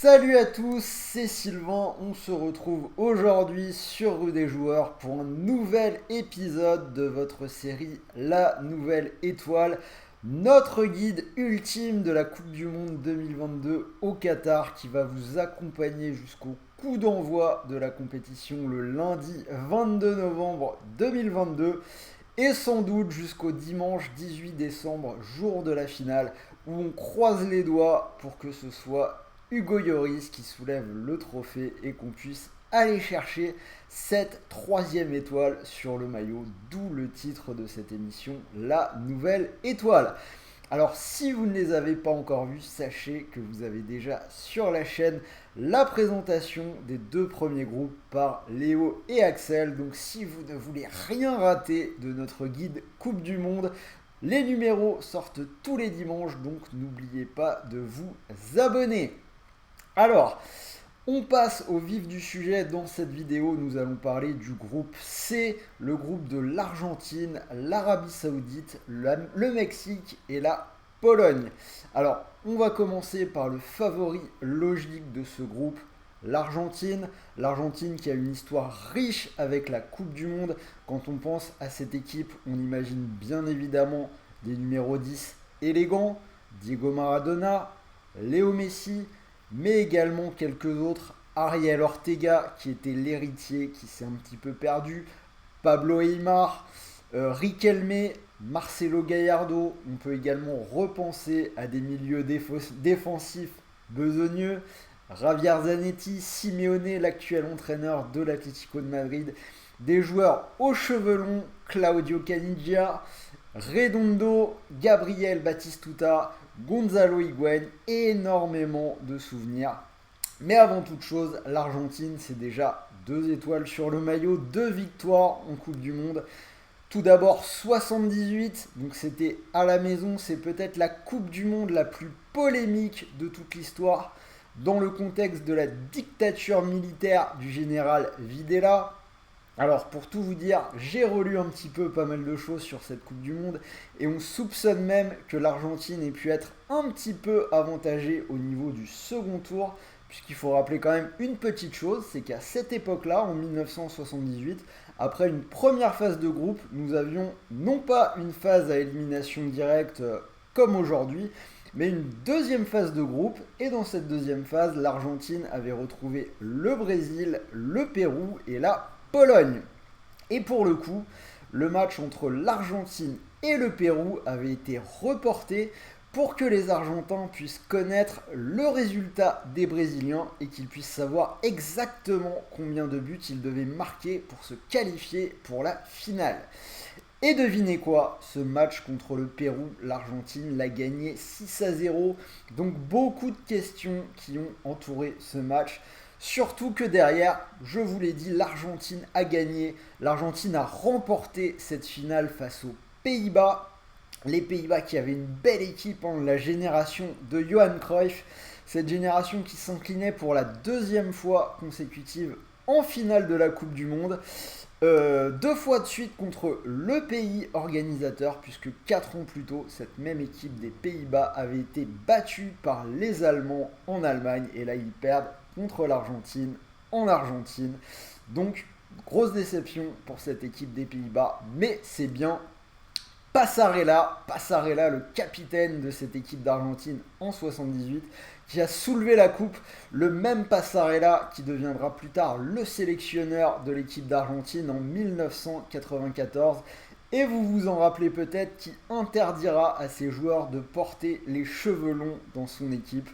Salut à tous, c'est Sylvain, on se retrouve aujourd'hui sur Rue des Joueurs pour un nouvel épisode de votre série La Nouvelle Étoile, notre guide ultime de la Coupe du Monde 2022 au Qatar qui va vous accompagner jusqu'au coup d'envoi de la compétition le lundi 22 novembre 2022 et sans doute jusqu'au dimanche 18 décembre, jour de la finale, où on croise les doigts pour que ce soit Hugo Lloris qui soulève le trophée et qu'on puisse aller chercher cette troisième étoile sur le maillot, d'où le titre de cette émission, La Nouvelle Étoile. Alors si vous ne les avez pas encore vus, sachez que vous avez déjà sur la chaîne la présentation des deux premiers groupes par Léo et Axel. Donc si vous ne voulez rien rater de notre guide Coupe du Monde, les numéros sortent tous les dimanches, donc n'oubliez pas de vous abonner. Alors, on passe au vif du sujet. Dans cette vidéo, nous allons parler du groupe C, le groupe de l'Argentine, l'Arabie Saoudite, le Mexique et la Pologne. Alors, on va commencer par le favori logique de ce groupe, l'Argentine. L'Argentine qui a une histoire riche avec la Coupe du Monde. Quand on pense à cette équipe, on imagine bien évidemment des numéros 10 élégants, Diego Maradona, Léo Messi, mais également quelques autres. Ariel Ortega, qui était l'héritier, qui s'est un petit peu perdu. Pablo Aimar, Riquelme, Marcelo Gallardo. On peut également repenser à des milieux défensifs besogneux. Javier Zanetti, Simeone, l'actuel entraîneur de l'Atlético de Madrid. Des joueurs aux cheveux longs, Claudio Caniggia, Redondo, Gabriel Batistuta, Gonzalo Higuaín, énormément de souvenirs. Mais avant toute chose, l'Argentine, c'est déjà 2 étoiles sur le maillot, 2 victoires en Coupe du Monde. Tout d'abord 78, donc c'était à la maison, c'est peut-être la Coupe du Monde la plus polémique de toute l'histoire, dans le contexte de la dictature militaire du général Videla. Alors pour tout vous dire, j'ai relu un petit peu pas mal de choses sur cette Coupe du Monde et on soupçonne même que l'Argentine ait pu être un petit peu avantagée au niveau du second tour, puisqu'il faut rappeler quand même une petite chose, c'est qu'à cette époque-là, en 1978, après une première phase de groupe, nous avions non pas une phase à élimination directe comme aujourd'hui, mais une deuxième phase de groupe. Et dans cette deuxième phase, l'Argentine avait retrouvé le Brésil, le Pérou et la Pologne. Et pour le coup, le match entre l'Argentine et le Pérou avait été reporté pour que les Argentins puissent connaître le résultat des Brésiliens et qu'ils puissent savoir exactement combien de buts ils devaient marquer pour se qualifier pour la finale. Et devinez quoi, ce match contre le Pérou, l'Argentine l'a gagné 6-0. Donc beaucoup de questions qui ont entouré ce match. Surtout que derrière, je vous l'ai dit, l'Argentine a gagné. L'Argentine a remporté cette finale face aux Pays-Bas. Les Pays-Bas qui avaient une belle équipe, la génération de Johan Cruyff. Cette génération qui s'inclinait pour la deuxième fois consécutive en finale de la Coupe du Monde. 2 fois de suite contre le pays organisateur, puisque 4 ans plus tôt, cette même équipe des Pays-Bas avait été battue par les Allemands en Allemagne. Et là, ils perdent contre l'Argentine en Argentine. Donc, grosse déception pour cette équipe des Pays-Bas, mais c'est bien Passarella, le capitaine de cette équipe d'Argentine en 78, qui a soulevé la coupe, le même Passarella qui deviendra plus tard le sélectionneur de l'équipe d'Argentine en 1994. Et vous vous en rappelez peut-être, qui interdira à ses joueurs de porter les cheveux longs dans son équipe.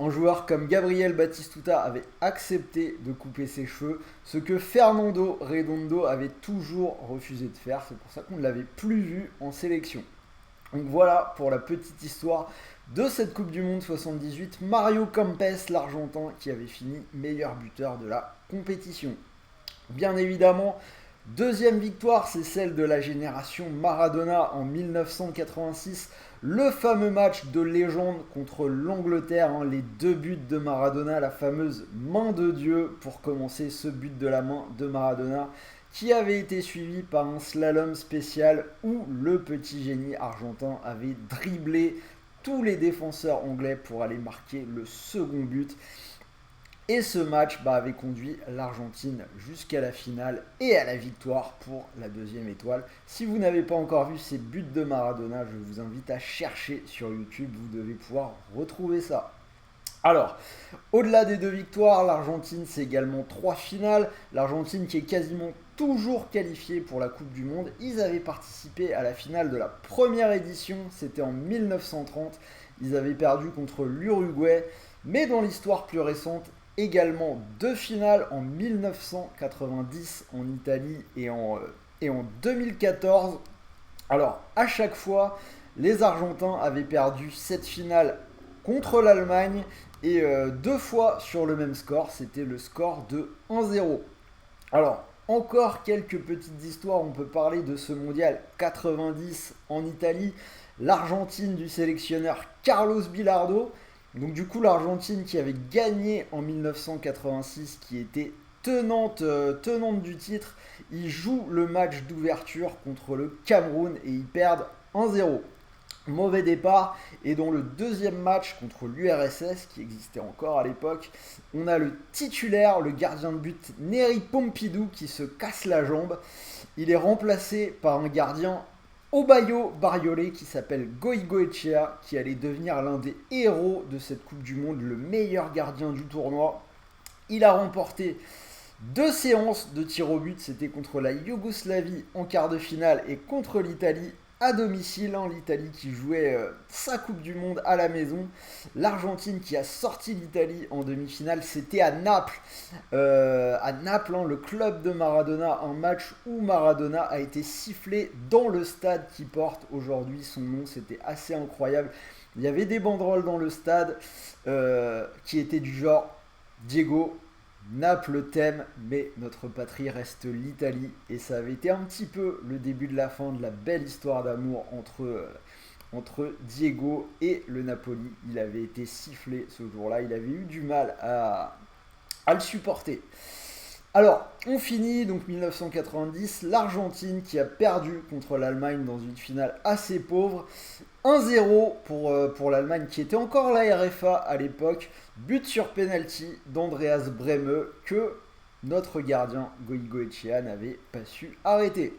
Un joueur comme Gabriel Batistuta avait accepté de couper ses cheveux, ce que Fernando Redondo avait toujours refusé de faire. C'est pour ça qu'on ne l'avait plus vu en sélection. Donc voilà pour la petite histoire de cette Coupe du Monde 78. Mario Kempes, l'Argentin, qui avait fini meilleur buteur de la compétition. Bien évidemment, deuxième victoire, c'est celle de la génération Maradona en 1986. Le fameux match de légende contre l'Angleterre, les 2 buts de Maradona, la fameuse main de Dieu pour commencer ce but de la main de Maradona, qui avait été suivi par un slalom spécial où le petit génie argentin avait dribblé tous les défenseurs anglais pour aller marquer le second but. Et ce match avait conduit l'Argentine jusqu'à la finale et à la victoire pour la deuxième étoile. Si vous n'avez pas encore vu ces buts de Maradona, je vous invite à chercher sur YouTube, vous devez pouvoir retrouver ça. Alors, au-delà des deux victoires, l'Argentine c'est également 3 finales. L'Argentine qui est quasiment toujours qualifiée pour la Coupe du Monde. Ils avaient participé à la finale de la première édition, c'était en 1930. Ils avaient perdu contre l'Uruguay, mais dans l'histoire plus récente, également 2 finales en 1990 en Italie et en 2014. Alors, à chaque fois, les Argentins avaient perdu cette finale contre l'Allemagne et 2 fois sur le même score, c'était le score de 1-0. Alors, encore quelques petites histoires, on peut parler de ce mondial 90 en Italie, l'Argentine du sélectionneur Carlos Bilardo. Donc du coup, l'Argentine qui avait gagné en 1986, qui était tenante du titre, ils jouent le match d'ouverture contre le Cameroun et ils perdent 1-0. Mauvais départ, et dans le deuxième match contre l'URSS, qui existait encore à l'époque, on a le titulaire, le gardien de but Neri Pompidou, qui se casse la jambe. Il est remplacé par un gardien Obayo Bariolé qui s'appelle Goicoechea, qui allait devenir l'un des héros de cette Coupe du Monde, le meilleur gardien du tournoi. Il a remporté 2 séances de tir au but, c'était contre la Yougoslavie en quart de finale et contre l'Italie à domicile, l'Italie qui jouait sa Coupe du Monde à la maison. L'Argentine qui a sorti l'Italie en demi-finale, c'était à Naples. Le club de Maradona, un match où Maradona a été sifflé dans le stade qui porte aujourd'hui son nom. C'était assez incroyable. Il y avait des banderoles dans le stade qui étaient du genre Diego, Naples t'aime, mais notre patrie reste l'Italie. Et ça avait été un petit peu le début de la fin de la belle histoire d'amour entre Diego et le Napoli. Il avait été sifflé ce jour-là, il avait eu du mal à le supporter. Alors, on finit donc 1990, l'Argentine qui a perdu contre l'Allemagne dans une finale assez pauvre. 1-0 pour l'Allemagne qui était encore la RFA à l'époque. But sur penalty d'Andreas Brehme que notre gardien Goicoechea n'avait pas su arrêter.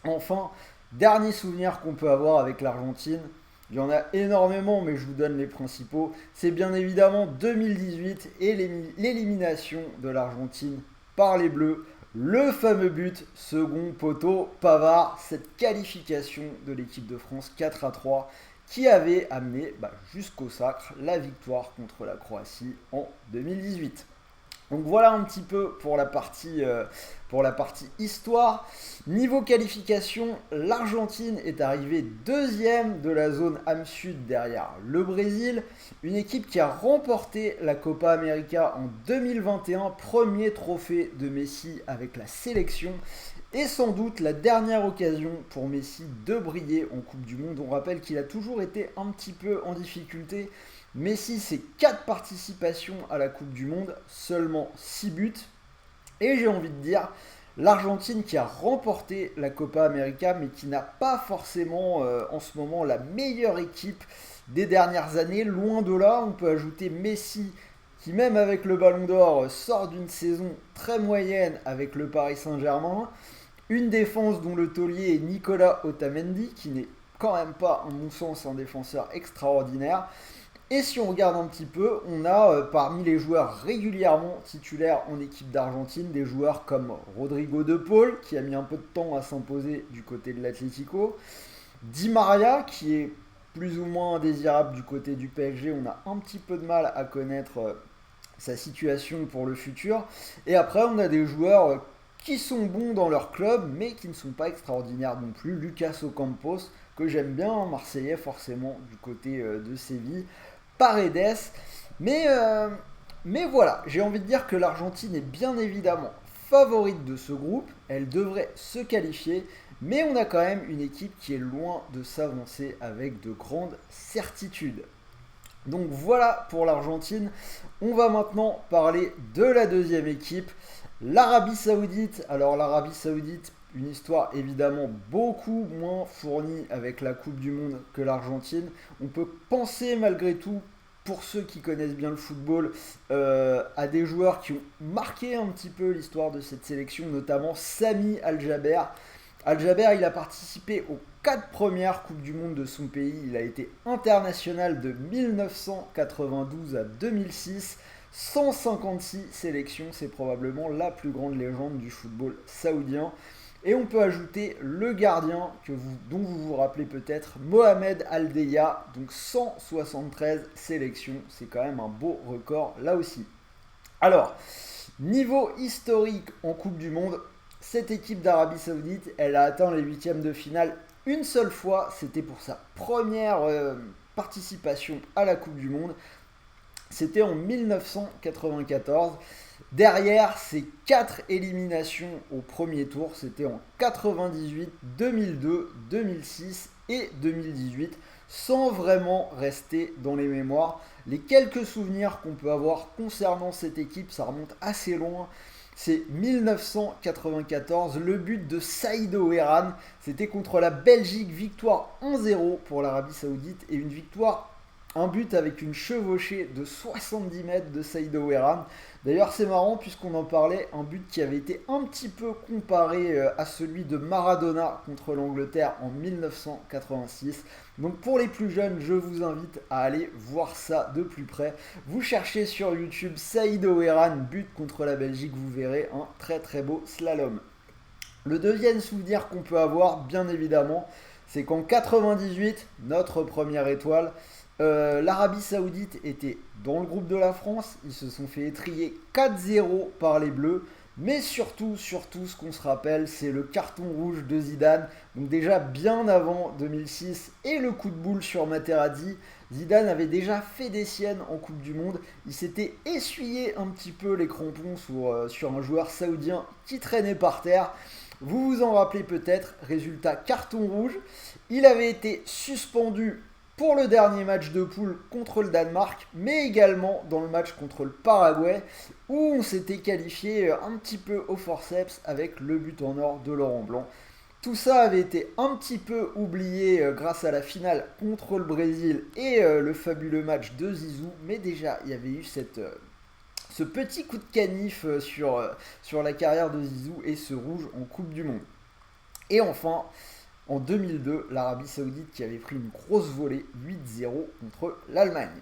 Enfin, dernier souvenir qu'on peut avoir avec l'Argentine, il y en a énormément mais je vous donne les principaux, c'est bien évidemment 2018 et l'élimination de l'Argentine par les Bleus. Le fameux but, second poteau, Pavard, cette qualification de l'équipe de France 4-3 qui avait amené jusqu'au sacre la victoire contre la Croatie en 2018. Donc voilà un petit peu pour la partie histoire. Niveau qualification, l'Argentine est arrivée deuxième de la zone AM Sud derrière le Brésil. Une équipe qui a remporté la Copa América en 2021, premier trophée de Messi avec la sélection. Et sans doute la dernière occasion pour Messi de briller en Coupe du Monde. On rappelle qu'il a toujours été un petit peu en difficulté. Messi, c'est 4 participations à la Coupe du Monde, seulement 6 buts. Et j'ai envie de dire, l'Argentine qui a remporté la Copa América, mais qui n'a pas forcément en ce moment la meilleure équipe des dernières années. Loin de là, on peut ajouter Messi, qui même avec le Ballon d'Or sort d'une saison très moyenne avec le Paris Saint-Germain. Une défense dont le taulier est Nicolas Otamendi, qui n'est quand même pas, à mon sens, un défenseur extraordinaire. Et si on regarde un petit peu, on a parmi les joueurs régulièrement titulaires en équipe d'Argentine, des joueurs comme Rodrigo de Paul, qui a mis un peu de temps à s'imposer du côté de l'Atlético, Di Maria, qui est plus ou moins indésirable du côté du PSG, on a un petit peu de mal à connaître sa situation pour le futur. Et après, on a des joueurs qui sont bons dans leur club, mais qui ne sont pas extraordinaires non plus. Lucas Ocampos, que j'aime bien, Marseillais forcément, du côté de Séville. Paredes, mais voilà, j'ai envie de dire que l'Argentine est bien évidemment favorite de ce groupe, elle devrait se qualifier, mais on a quand même une équipe qui est loin de s'avancer avec de grandes certitudes. Donc voilà pour l'Argentine, on va maintenant parler de la deuxième équipe, l'Arabie Saoudite. Alors l'Arabie Saoudite, une histoire évidemment beaucoup moins fournie avec la Coupe du Monde que l'Argentine. On peut penser malgré tout pour ceux qui connaissent bien le football, à des joueurs qui ont marqué un petit peu l'histoire de cette sélection, notamment Sami Al-Jaber. Al-Jaber, il a participé aux 4 premières Coupes du Monde de son pays. Il a été international de 1992 à 2006. 156 sélections, c'est probablement la plus grande légende du football saoudien. Et on peut ajouter le gardien dont vous vous rappelez peut-être, Mohamed Al-Deya, donc 173 sélections. C'est quand même un beau record là aussi. Alors, niveau historique en Coupe du Monde, cette équipe d'Arabie Saoudite, elle a atteint les huitièmes de finale une seule fois. C'était pour sa première participation à la Coupe du Monde. C'était en 1994. Derrière ces 4 éliminations au premier tour, c'était en 98, 2002, 2006 et 2018, sans vraiment rester dans les mémoires. Les quelques souvenirs qu'on peut avoir concernant cette équipe, ça remonte assez loin. C'est 1994, le but de Saïd Ouéran, c'était contre la Belgique, victoire 1-0 pour l'Arabie Saoudite et un but avec une chevauchée de 70 mètres de Saïd Ouéran. D'ailleurs, c'est marrant puisqu'on en parlait, un but qui avait été un petit peu comparé à celui de Maradona contre l'Angleterre en 1986. Donc pour les plus jeunes, je vous invite à aller voir ça de plus près. Vous cherchez sur YouTube Saïd Ouéran, but contre la Belgique, vous verrez un très très beau slalom. Le deuxième souvenir qu'on peut avoir, bien évidemment, c'est qu'en 98, notre première étoile, l'Arabie Saoudite était dans le groupe de la France. Ils se sont fait étriller 4-0 par les Bleus. Mais surtout, ce qu'on se rappelle, c'est le carton rouge de Zidane. Donc déjà bien avant 2006 et le coup de boule sur Materazzi. Zidane avait déjà fait des siennes en Coupe du Monde. Il s'était essuyé un petit peu les crampons sur un joueur saoudien qui traînait par terre. Vous vous en rappelez peut-être. Résultat, carton rouge. Il avait été suspendu pour le dernier match de poule contre le Danemark, mais également dans le match contre le Paraguay, où on s'était qualifié un petit peu au forceps avec le but en or de Laurent Blanc. Tout ça avait été un petit peu oublié grâce à la finale contre le Brésil et le fabuleux match de Zizou, mais déjà il y avait eu ce petit coup de canif sur la carrière de Zizou et ce rouge en Coupe du Monde. Et enfin, en 2002, l'Arabie Saoudite qui avait pris une grosse volée 8-0 contre l'Allemagne.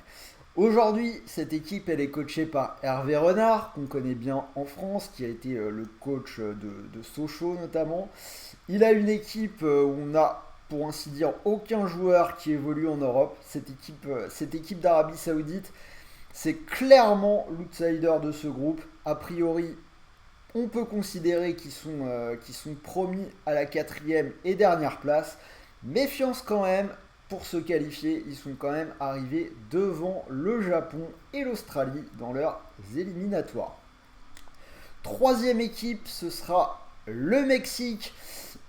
Aujourd'hui, cette équipe elle est coachée par Hervé Renard, qu'on connaît bien en France, qui a été le coach de Sochaux notamment. Il a une équipe où on n'a, pour ainsi dire, aucun joueur qui évolue en Europe. Cette équipe d'Arabie Saoudite, c'est clairement l'outsider de ce groupe. A priori, on peut considérer qu'ils sont promis à la 4e et dernière place. Méfiance quand même, pour se qualifier, ils sont quand même arrivés devant le Japon et l'Australie dans leurs éliminatoires. Troisième équipe, ce sera le Mexique.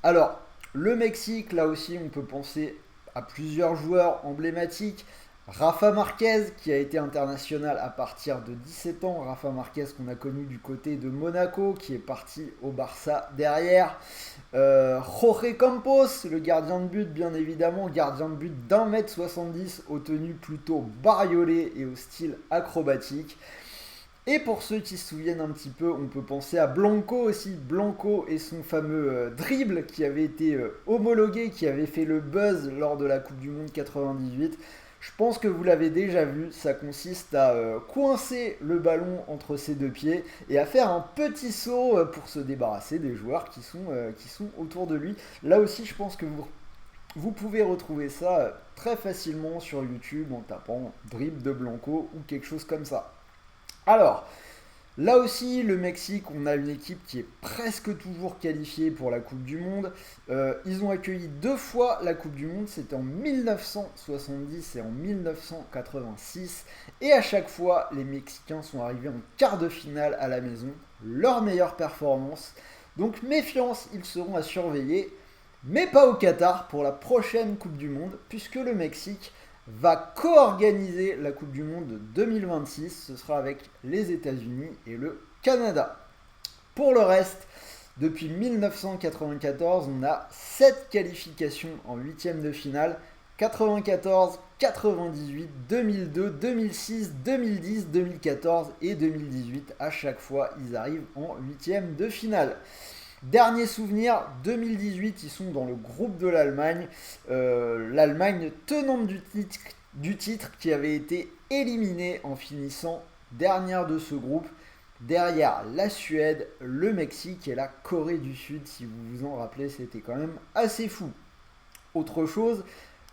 Alors, le Mexique, là aussi, on peut penser à plusieurs joueurs emblématiques. Rafa Marquez, qui a été international à partir de 17 ans. Rafa Marquez qu'on a connu du côté de Monaco, qui est parti au Barça derrière. Jorge Campos, le gardien de but, bien évidemment. Gardien de but d'1m70, aux tenues plutôt bariolées et au style acrobatique. Et pour ceux qui se souviennent un petit peu, on peut penser à Blanco aussi. Blanco et son fameux dribble qui avait été homologué, qui avait fait le buzz lors de la Coupe du Monde 98. Je pense que vous l'avez déjà vu, ça consiste à coincer le ballon entre ses deux pieds et à faire un petit saut pour se débarrasser des joueurs qui sont autour de lui. Là aussi, je pense que vous pouvez retrouver ça très facilement sur YouTube en tapant dribble de Blanco ou quelque chose comme ça. Alors, là aussi, le Mexique, on a une équipe qui est presque toujours qualifiée pour la Coupe du Monde. Ils ont accueilli 2 fois la Coupe du Monde, c'était en 1970 et en 1986. Et à chaque fois, les Mexicains sont arrivés en quart de finale à la maison, leur meilleure performance. Donc méfiance, ils seront à surveiller, mais pas au Qatar pour la prochaine Coupe du Monde, puisque le Mexique va co-organiser la Coupe du Monde 2026. Ce sera avec les États-Unis et le Canada. Pour le reste, depuis 1994, on a 7 qualifications en 8e de finale, 94, 98, 2002, 2006, 2010, 2014 et 2018. À chaque fois, ils arrivent en huitième de finale. Dernier souvenir, 2018, ils sont dans le groupe de l'Allemagne. L'Allemagne tenante du titre qui avait été éliminée en finissant dernière de ce groupe. Derrière la Suède, le Mexique et la Corée du Sud. Si vous vous en rappelez, c'était quand même assez fou. Autre chose,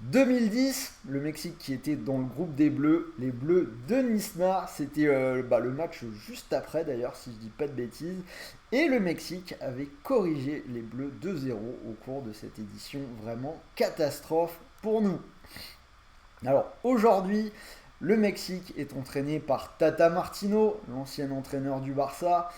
2010, le Mexique qui était dans le groupe des Bleus, les Bleus de Nisnar, c'était le match juste après d'ailleurs, si je dis pas de bêtises, et le Mexique avait corrigé les Bleus 2-0 au cours de cette édition, vraiment catastrophe pour nous. Alors aujourd'hui, le Mexique est entraîné par Tata Martino, l'ancien entraîneur du Barça.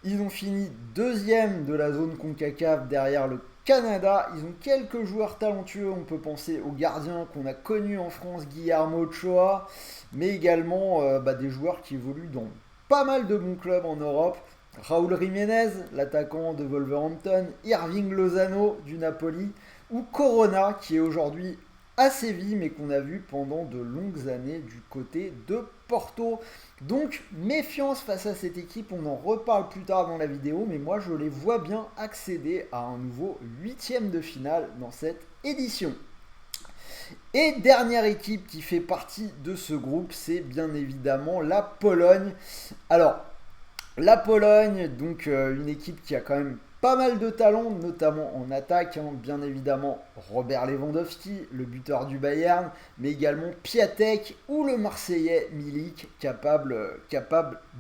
Ils ont fini deuxième de la zone CONCACAF derrière le Canada. Ils ont quelques joueurs talentueux. On peut penser au gardien qu'on a connu en France, Guillermo Ochoa, mais également des joueurs qui évoluent dans pas mal de bons clubs en Europe. Raúl Jiménez, l'attaquant de Wolverhampton, Irving Lozano du Napoli, ou Corona qui est aujourd'hui à Séville, mais qu'on a vu pendant de longues années du côté de Porto. Donc méfiance face à cette équipe, on en reparle plus tard dans la vidéo, mais moi je les vois bien accéder à un nouveau huitième de finale dans cette édition. Et dernière équipe qui fait partie de ce groupe, c'est bien évidemment la Pologne. Alors, la Pologne, donc une équipe qui a quand même pas mal de talent, notamment en attaque, bien évidemment Robert Lewandowski, le buteur du Bayern, mais également Piatek ou le Marseillais Milik, capable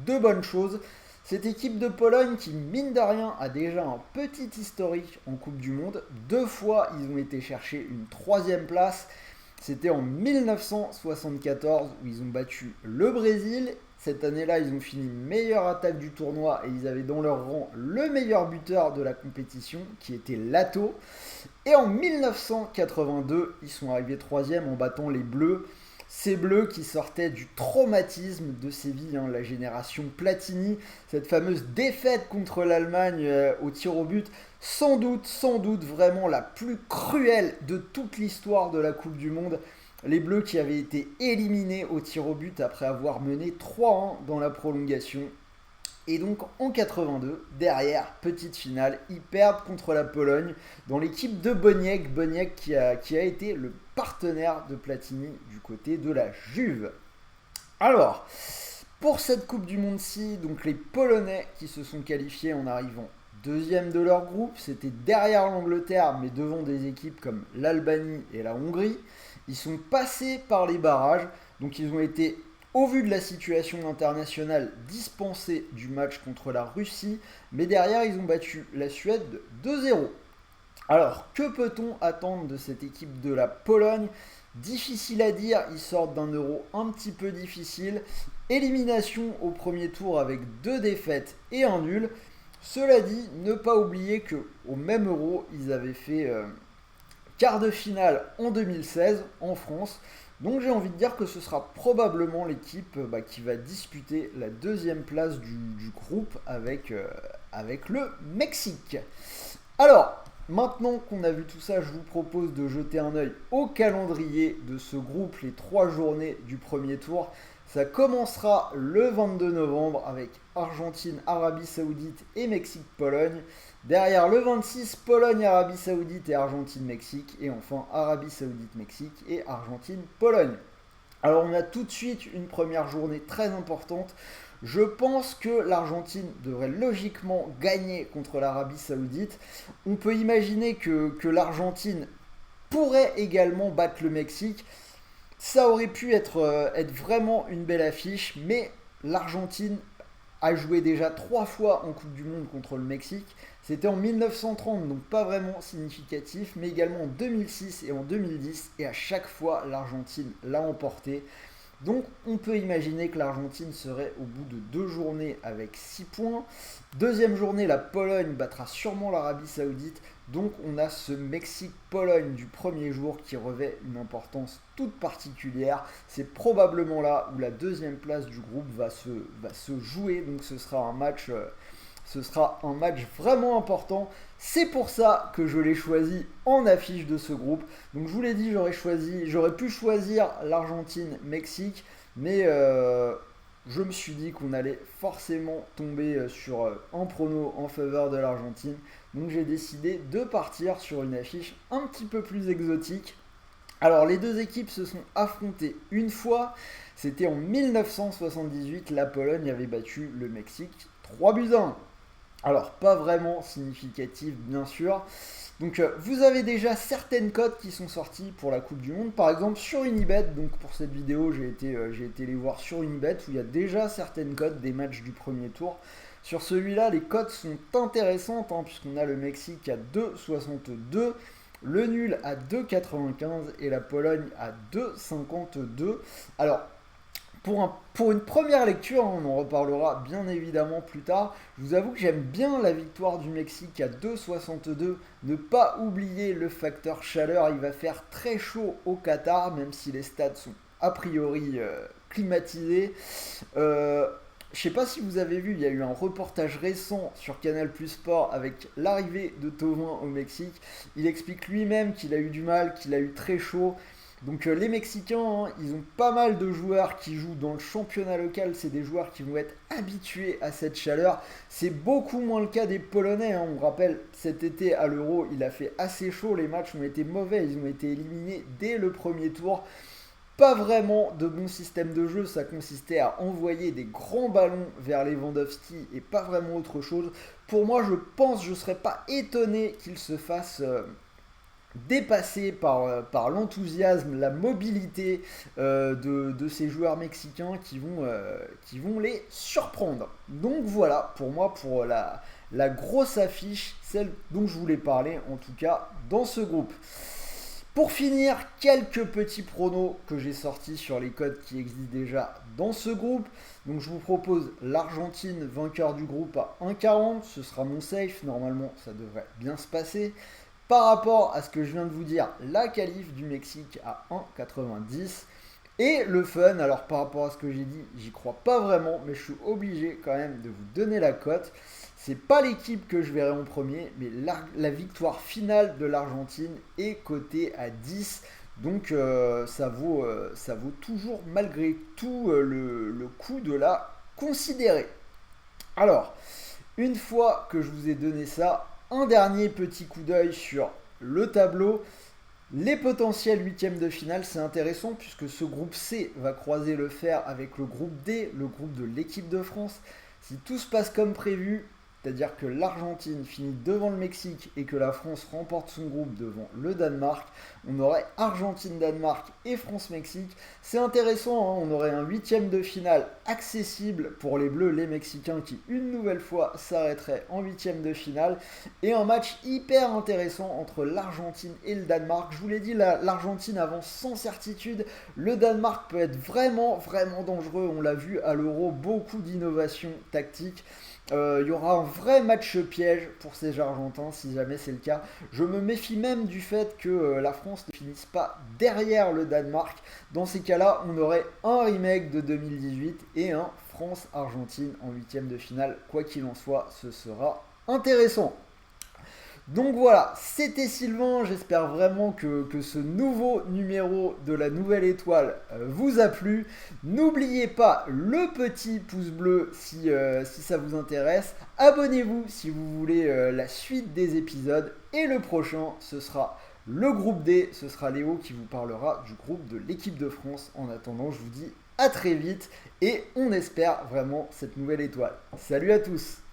de bonnes choses. Cette équipe de Pologne qui, mine de rien, a déjà un petit historique en Coupe du Monde. 2 fois, ils ont été chercher une 3e place. C'était en 1974 où ils ont battu le Brésil. Cette année-là, ils ont fini meilleure attaque du tournoi et ils avaient dans leur rang le meilleur buteur de la compétition, qui était Lato. Et en 1982, ils sont arrivés 3e en battant les Bleus. Ces Bleus qui sortaient du traumatisme de Séville, la génération Platini, cette fameuse défaite contre l'Allemagne au tir au but, sans doute vraiment la plus cruelle de toute l'histoire de la Coupe du Monde. Les Bleus qui avaient été éliminés au tir au but après avoir mené 3-1 dans la prolongation. Et donc en 82, derrière, petite finale, ils perdent contre la Pologne dans l'équipe de Boniek. Boniek qui a été le partenaire de Platini du côté de la Juve. Alors, pour cette Coupe du Monde-ci, donc les Polonais qui se sont qualifiés en arrivant deuxième de leur groupe, c'était derrière l'Angleterre, mais devant des équipes comme l'Albanie et la Hongrie. Ils sont passés par les barrages, donc ils ont été, au vu de la situation internationale, dispensés du match contre la Russie, mais derrière ils ont battu la Suède 2-0. Alors, que peut-on attendre de cette équipe de la Pologne? Difficile à dire, ils sortent d'un euro un petit peu difficile. Élimination au premier tour avec 2 défaites et un nul. Cela dit, ne pas oublier qu'au même euro, ils avaient fait quart de finale en 2016 en France. Donc j'ai envie de dire que ce sera probablement l'équipe qui va disputer la 2e place du groupe avec le Mexique. Alors, maintenant qu'on a vu tout ça, je vous propose de jeter un œil au calendrier de ce groupe, les 3 journées du premier tour. Ça commencera le 22 novembre avec Argentine, Arabie Saoudite et Mexique-Pologne. Derrière le 26, Pologne, Arabie Saoudite et Argentine-Mexique. Et enfin Arabie Saoudite-Mexique et Argentine-Pologne. Alors on a tout de suite une première journée très importante. Je pense que l'Argentine devrait logiquement gagner contre l'Arabie Saoudite. On peut imaginer que l'Argentine pourrait également battre le Mexique. Ça aurait pu être vraiment une belle affiche, mais l'Argentine a joué déjà 3 fois en Coupe du Monde contre le Mexique. C'était en 1930, donc pas vraiment significatif, mais également en 2006 et en 2010. Et à chaque fois, l'Argentine l'a emporté. Donc on peut imaginer que l'Argentine serait au bout de 2 journées avec 6 points. Deuxième journée, la Pologne battra sûrement l'Arabie Saoudite. Donc on a ce Mexique-Pologne du premier jour qui revêt une importance toute particulière. C'est probablement là où la 2e place du groupe va se jouer. Donc ce sera Ce sera un match vraiment important. C'est pour ça que je l'ai choisi en affiche de ce groupe. Donc je vous l'ai dit, j'aurais pu choisir l'Argentine-Mexique, mais je me suis dit qu'on allait forcément tomber sur un prono en faveur de l'Argentine. Donc j'ai décidé de partir sur une affiche un petit peu plus exotique. Alors les deux équipes se sont affrontées une fois, c'était en 1978, la Pologne avait battu le Mexique 3-1. Alors pas vraiment significatif bien sûr. Donc vous avez déjà certaines cotes qui sont sorties pour la Coupe du Monde. Par exemple sur Unibet, donc pour cette vidéo j'ai été les voir sur Unibet où il y a déjà certaines cotes des matchs du premier tour. Sur celui-là les cotes sont intéressantes puisqu'on a le Mexique à 2,62. Le nul à 2,95 et la Pologne à 2,52. Alors, pour une première lecture, on en reparlera bien évidemment plus tard. Je vous avoue que j'aime bien la victoire du Mexique à 2,62. Ne pas oublier le facteur chaleur, il va faire très chaud au Qatar, même si les stades sont a priori climatisés. Je sais pas si vous avez vu, il y a eu un reportage récent sur Canal Plus Sport avec l'arrivée de Thauvin au Mexique. Il explique lui-même qu'il a eu du mal, qu'il a eu très chaud. Donc les Mexicains, ils ont pas mal de joueurs qui jouent dans le championnat local. C'est des joueurs qui vont être habitués à cette chaleur. C'est beaucoup moins le cas des Polonais. On rappelle, cet été à l'Euro, il a fait assez chaud. Les matchs ont été mauvais. Ils ont été éliminés dès le premier tour. Pas vraiment de bon système de jeu, ça consistait à envoyer des grands ballons vers Lewandowski et pas vraiment autre chose. Pour moi, je ne serais pas étonné qu'il se fasse dépasser par l'enthousiasme, la mobilité de ces joueurs mexicains qui vont les surprendre. Donc voilà, pour moi, pour la grosse affiche, celle dont je voulais parler, en tout cas dans ce groupe. Pour finir, quelques petits pronos que j'ai sortis sur les codes qui existent déjà dans ce groupe. Donc je vous propose l'Argentine vainqueur du groupe à 1,40. Ce sera mon safe. Normalement, ça devrait bien se passer. Par rapport à ce que je viens de vous dire, la qualif du Mexique à 1,90. Et le fun, alors par rapport à ce que j'ai dit, j'y crois pas vraiment, mais je suis obligé quand même de vous donner la cote. C'est pas l'équipe que je verrai en premier, mais la victoire finale de l'Argentine est cotée à 10. Donc ça vaut toujours malgré tout le coup de la considérer. Alors, une fois que je vous ai donné ça, un dernier petit coup d'œil sur le tableau. Les potentiels huitièmes de finale, c'est intéressant puisque ce groupe C va croiser le fer avec le groupe D, le groupe de l'équipe de France. Si tout se passe comme prévu, c'est-à-dire que l'Argentine finit devant le Mexique et que la France remporte son groupe devant le Danemark, on aurait Argentine-Danemark et France-Mexique. C'est intéressant, on aurait un huitième de finale accessible pour les Bleus, les Mexicains qui une nouvelle fois s'arrêteraient en huitième de finale. Et un match hyper intéressant entre l'Argentine et le Danemark. Je vous l'ai dit, l'Argentine avance sans certitude. Le Danemark peut être vraiment, vraiment dangereux. On l'a vu à l'Euro, beaucoup d'innovations tactiques. Il y aura un vrai match piège pour ces Argentins si jamais c'est le cas. Je me méfie même du fait que la France ne finisse pas derrière le Danemark. Dans ces cas-là, on aurait un remake de 2018 et un France-Argentine en huitième de finale. Quoi qu'il en soit, ce sera intéressant. Donc voilà, c'était Sylvain, j'espère vraiment que ce nouveau numéro de la Nouvelle Étoile vous a plu. N'oubliez pas le petit pouce bleu si ça vous intéresse. Abonnez-vous si vous voulez la suite des épisodes. Et le prochain, ce sera le groupe D, ce sera Léo qui vous parlera du groupe de l'équipe de France. En attendant, je vous dis à très vite et on espère vraiment cette nouvelle étoile. Salut à tous!